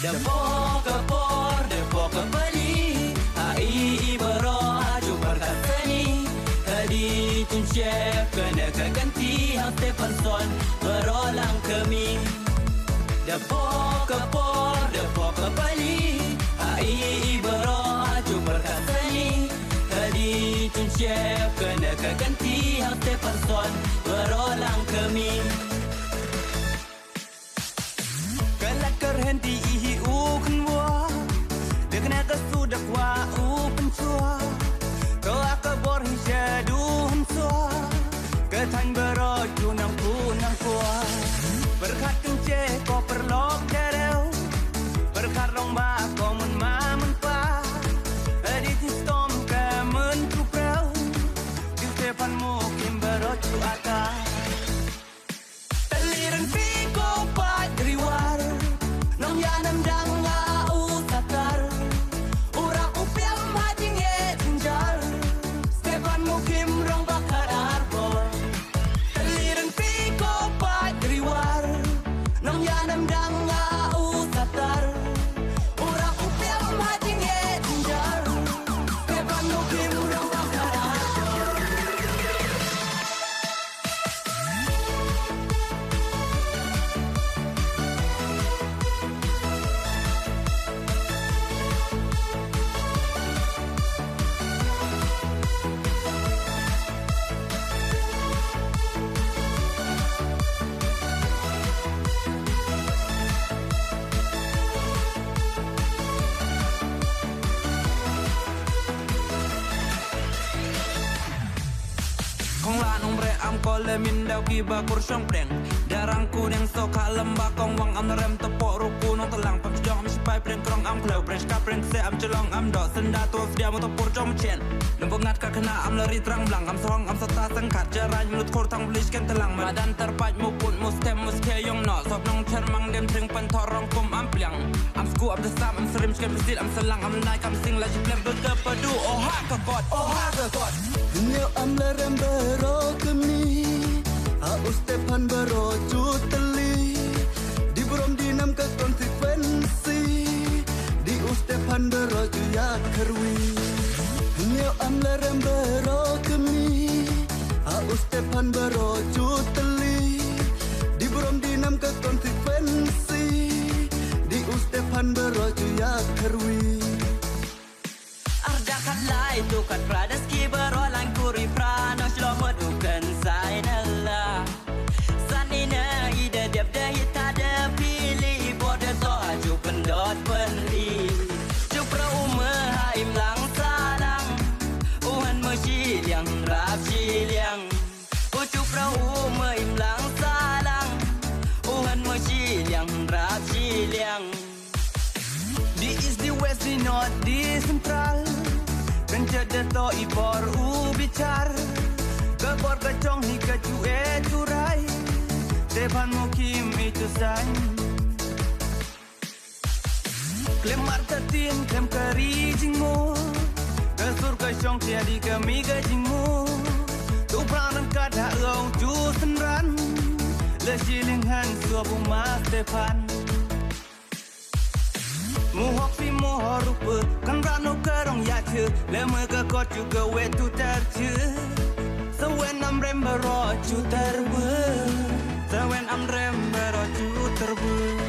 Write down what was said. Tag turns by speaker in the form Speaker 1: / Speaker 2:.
Speaker 1: Depok kepor, depok kebeli Hai bero aju berkat seni Hadi tun chef kena keganti Hang Stephenson berolang kemi Depok kepor, depok kebeli Hai bero aju berkat seni Hadi tun chef kena keganti Hang Stephenson berolang kemi Henti ihi u kenwa Dia kena kesudak wa u pencua Kau akabor hijadu hensua Ketang beroju nang punang kuah Berkat kence kau perlok jarau Berkat lomba kau menmamen pa Editing storm kemen kuprau Di depan mungkin beroju atas Teliran piko pat riwar Nong yanam dang ngau satar Urak upiam hajing ye tinjar Stefan mukim rong bakar arbor Teliran piko pat riwar Nong yanam dang ngau satar Urak upiam hajing ye tinjar Stefan mukim rong bakar arbor Kong la nong bre am ko le min dau ki ba kur shong preng Darang ku neng so ka lamba kong wang am rem tepok ruku nong telang pam jong am sipai preng krong am klau preng ska preng se am celong am do senda tu sedia mo tepur jom chen Nembok ngat ka kena am lari terang blang am sohong am seta sengkat jarai mulut kur tang belis ken telang badan terpaj mu pun mu stem mu ske yong no sop nong cermang dem tring pen thorong kum am pliang am sku am desam am serim sken besit am selang am naik am sing la jiplem berkepedu oh ha ke god oh ha ke god
Speaker 2: Nyo am lerem bero kemi Aus Stefan bero cuteli Di brom dinam ke konsekuensi Di Stefan bero ya kerwi Nyo am lerem bero kemi Aus Stefan bero cuteli Di brom dinam ke konsekuensi Di Stefan bero ya kerwi
Speaker 1: Ardakat lai tu kat pradas ki berolang kuri prano shlomo dukan sai nala Sanina ida dep dah hitada pilih boda to aju pendot peri Cupra haim lang salang Uhan mesyiliang rap syiliang Cupra haim lang salang Uhan mesyiliang rap syiliang Di east, di west, di north, di central Kencet dato ibor ubicar Kebor kecong hingga cue curai Depan mukim itu san Klem marta tin, klem kari jingmu Kesur kecong tiadi kami gajingmu Tu pranam kada ong ju senran Le silinghan suabu mas depan Muhok si muhok rupa Kan rano kerong ya ce Lama ke kot juga wetu terce Sewen am rem beroju terbe Sewen am rem beroju terbe